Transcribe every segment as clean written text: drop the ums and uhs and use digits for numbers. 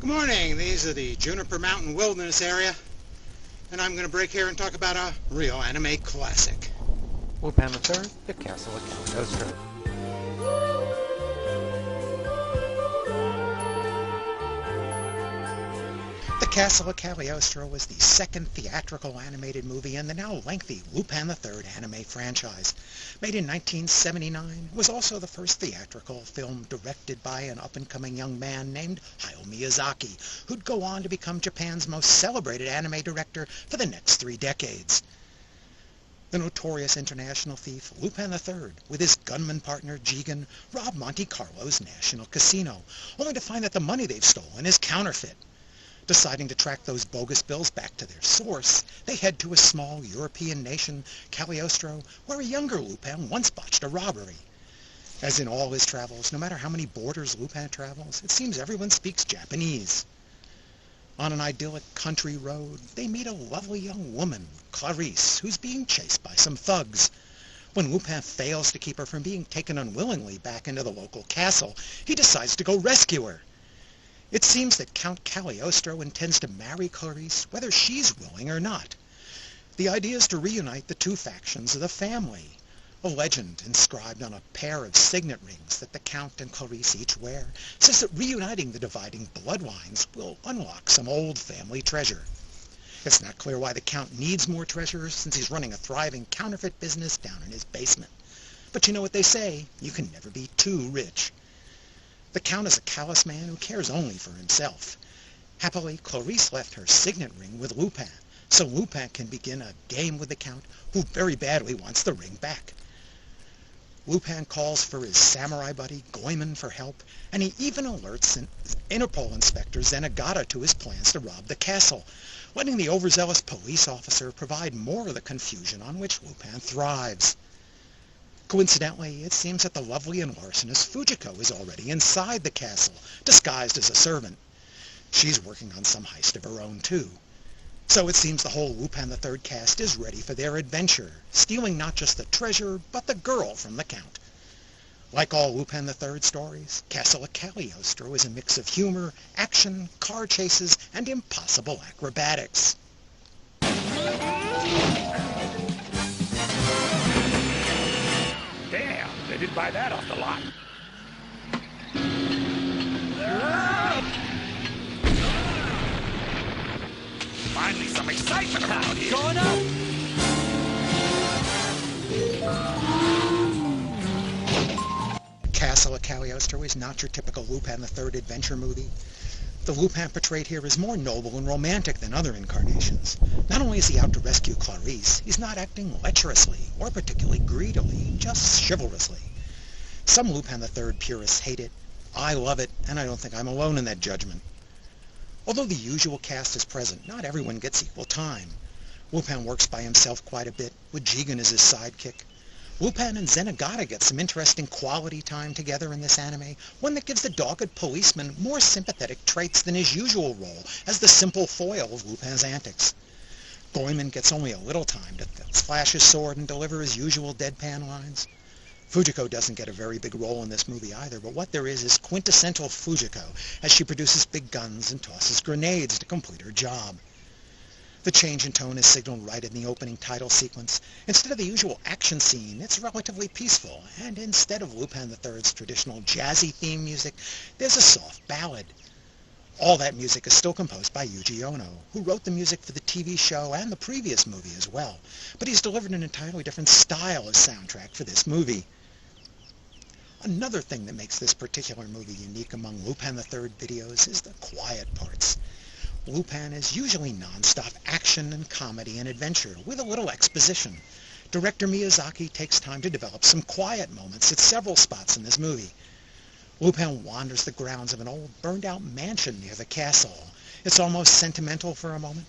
Good morning. These are the Juniper Mountain Wilderness area, and I'm going to break here and talk about a real anime classic. Lupin III, The Castle of Cagliostro. The Castle of Cagliostro was the second theatrical animated movie in the now lengthy Lupin III anime franchise. Made in 1979, it was also the first theatrical film directed by an up-and-coming young man named Hayao Miyazaki, who'd go on to become Japan's most celebrated anime director for the next 3 decades. The notorious international thief Lupin III, with his gunman partner Jigen, robbed Monte Carlo's National Casino, only to find that the money they've stolen is counterfeit. Deciding to track those bogus bills back to their source, they head to a small European nation, Cagliostro, where a younger Lupin once botched a robbery. As in all his travels, no matter how many borders Lupin travels, it seems everyone speaks Japanese. On an idyllic country road, they meet a lovely young woman, Clarice, who's being chased by some thugs. When Lupin fails to keep her from being taken unwillingly back into the local castle, he decides to go rescue her. It seems that Count Cagliostro intends to marry Clarice whether she's willing or not. The idea is to reunite the two factions of the family. A legend inscribed on a pair of signet rings that the Count and Clarice each wear says that reuniting the dividing bloodlines will unlock some old family treasure. It's not clear why the Count needs more treasure since he's running a thriving counterfeit business down in his basement. But you know what they say, you can never be too rich. The Count is a callous man who cares only for himself. Happily, Clarice left her signet ring with Lupin, so Lupin can begin a game with the Count, who very badly wants the ring back. Lupin calls for his samurai buddy, Goemon, for help, and he even alerts Interpol Inspector Zenigata to his plans to rob the castle, letting the overzealous police officer provide more of the confusion on which Lupin thrives. Coincidentally, it seems that the lovely and larcenous Fujiko is already inside the castle, disguised as a servant. She's working on some heist of her own, too. So it seems the whole Lupin III cast is ready for their adventure, stealing not just the treasure, but the girl from the Count. Like all Lupin III stories, Castle of Cagliostro is a mix of humor, action, car chases, and impossible acrobatics. Damn, they did buy that off the lot. Finally some excitement around here. Going up! Castle of Cagliostro is not your typical Lupin III adventure movie. The Lupin portrayed here is more noble and romantic than other incarnations. Not only is he out to rescue Clarice, he's not acting lecherously or particularly greedily, just chivalrously. Some Lupin III purists hate it. I love it, and I don't think I'm alone in that judgment. Although the usual cast is present, not everyone gets equal time. Lupin works by himself quite a bit, with Jigen as his sidekick. Lupin and Zenigata get some interesting quality time together in this anime, one that gives the dogged policeman more sympathetic traits than his usual role as the simple foil of Lupin's antics. Goemon gets only a little time to flash his sword and deliver his usual deadpan lines. Fujiko doesn't get a very big role in this movie either, but what there is quintessential Fujiko, as she produces big guns and tosses grenades to complete her job. The change in tone is signaled right in the opening title sequence. Instead of the usual action scene, it's relatively peaceful, and instead of Lupin III's traditional jazzy theme music, there's a soft ballad. All that music is still composed by Yuji Ono, who wrote the music for the TV show and the previous movie as well, but he's delivered an entirely different style as soundtrack for this movie. Another thing that makes this particular movie unique among Lupin III videos is the quiet parts. Lupin is usually non-stop action and comedy and adventure, with a little exposition. Director Miyazaki takes time to develop some quiet moments at several spots in this movie. Lupin wanders the grounds of an old burned-out mansion near the castle. It's almost sentimental for a moment.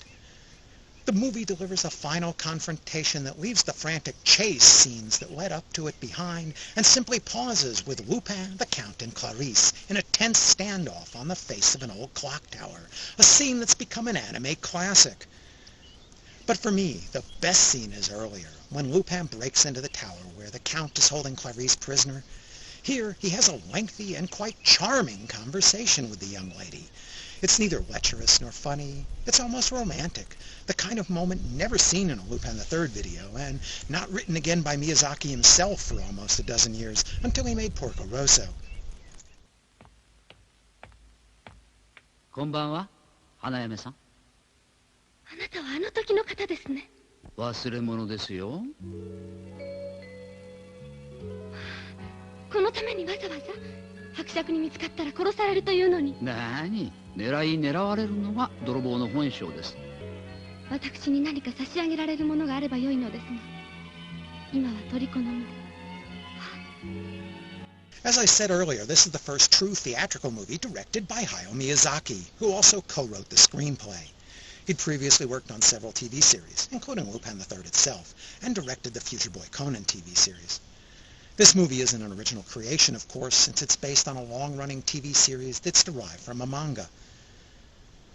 The movie delivers a final confrontation that leaves the frantic chase scenes that led up to it behind and simply pauses with Lupin, the Count, and Clarice in a tense standoff on the face of an old clock tower, a scene that's become an anime classic. But for me, the best scene is earlier, when Lupin breaks into the tower where the Count is holding Clarice prisoner. Here, he has a lengthy and quite charming conversation with the young lady. It's neither lecherous nor funny. It's almost romantic, the kind of moment never seen in a Lupin III video, and not written again by Miyazaki himself for almost a dozen years, until he made Porco Rosso. こんばんは、花嫁さん。あなたはあの時の方ですね。忘れ物ですよ。このためにわざわざ伯爵に見つかったら殺されるというのに。なに、狙われるのは泥棒の本性です。私に何か差し上げられるものがあればよいのですが、今は虜の身で。As I said earlier, this is the first true theatrical movie directed by Hayao Miyazaki, who also co-wrote the screenplay. He'd previously worked on several TV series, including Lupin III itself, and directed the Future Boy Conan TV series. This movie isn't an original creation, of course, since it's based on a long-running TV series that's derived from a manga.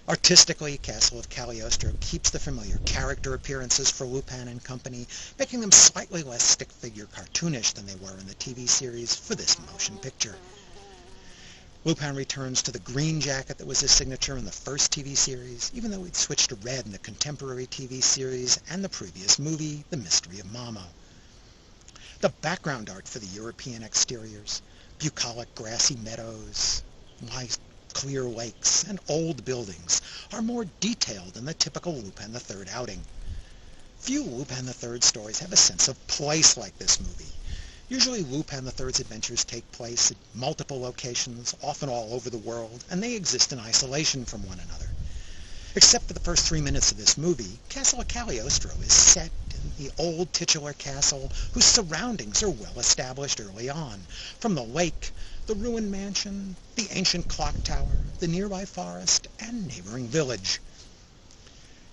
Artistically, Castle of Cagliostro keeps the familiar character appearances for Lupin and company, making them slightly less stick-figure cartoonish than they were in the TV series for this motion picture. Lupin returns to the green jacket that was his signature in the first TV series, even though he'd switched to red in the contemporary TV series and the previous movie, The Mystery of Mamo. The background art for the European exteriors, bucolic grassy meadows, nice clear lakes, and old buildings are more detailed than the typical Lupin III outing. Few Lupin III stories have a sense of place like this movie. Usually Lupin III's adventures take place at multiple locations, often all over the world, and they exist in isolation from one another. Except for the first 3 minutes of this movie, Castle of Cagliostro is set in the old titular castle whose surroundings are well established early on, from the lake, the ruined mansion, the ancient clock tower, the nearby forest, and neighboring village.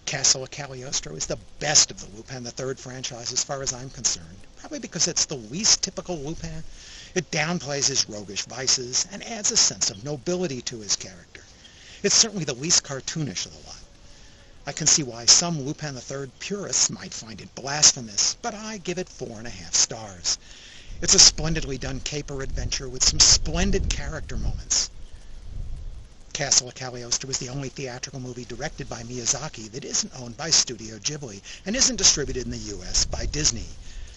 Castle of Cagliostro is the best of the Lupin III franchise as far as I'm concerned, probably because it's the least typical Lupin. It downplays his roguish vices and adds a sense of nobility to his character. It's certainly the least cartoonish of the lot. I can see why some Lupin III purists might find it blasphemous, but I give it 4.5 stars. It's a splendidly done caper adventure with some splendid character moments. Castle of Cagliostro is the only theatrical movie directed by Miyazaki that isn't owned by Studio Ghibli and isn't distributed in the U.S. by Disney.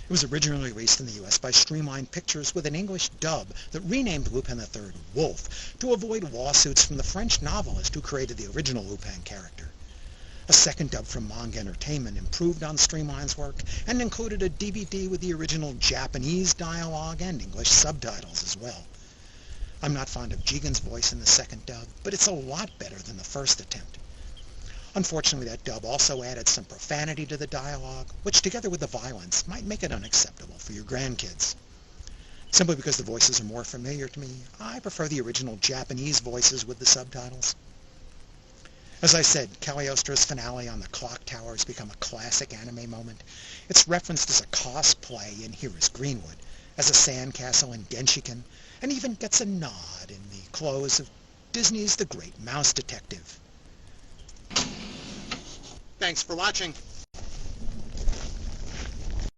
It was originally released in the U.S. by Streamline Pictures with an English dub that renamed Lupin III Wolf to avoid lawsuits from the French novelist who created the original Lupin character. A second dub from Manga Entertainment improved on Streamline's work and included a DVD with the original Japanese dialogue and English subtitles as well. I'm not fond of Jigen's voice in the second dub, but it's a lot better than the first attempt. Unfortunately, that dub also added some profanity to the dialogue, which together with the violence might make it unacceptable for your grandkids. Simply because the voices are more familiar to me, I prefer the original Japanese voices with the subtitles. As I said, Cagliostro's finale on the clock tower has become a classic anime moment. It's referenced as a cosplay in Here is Greenwood, as a sandcastle in Genshiken, and even gets a nod in the close of Disney's The Great Mouse Detective. Thanks for watching.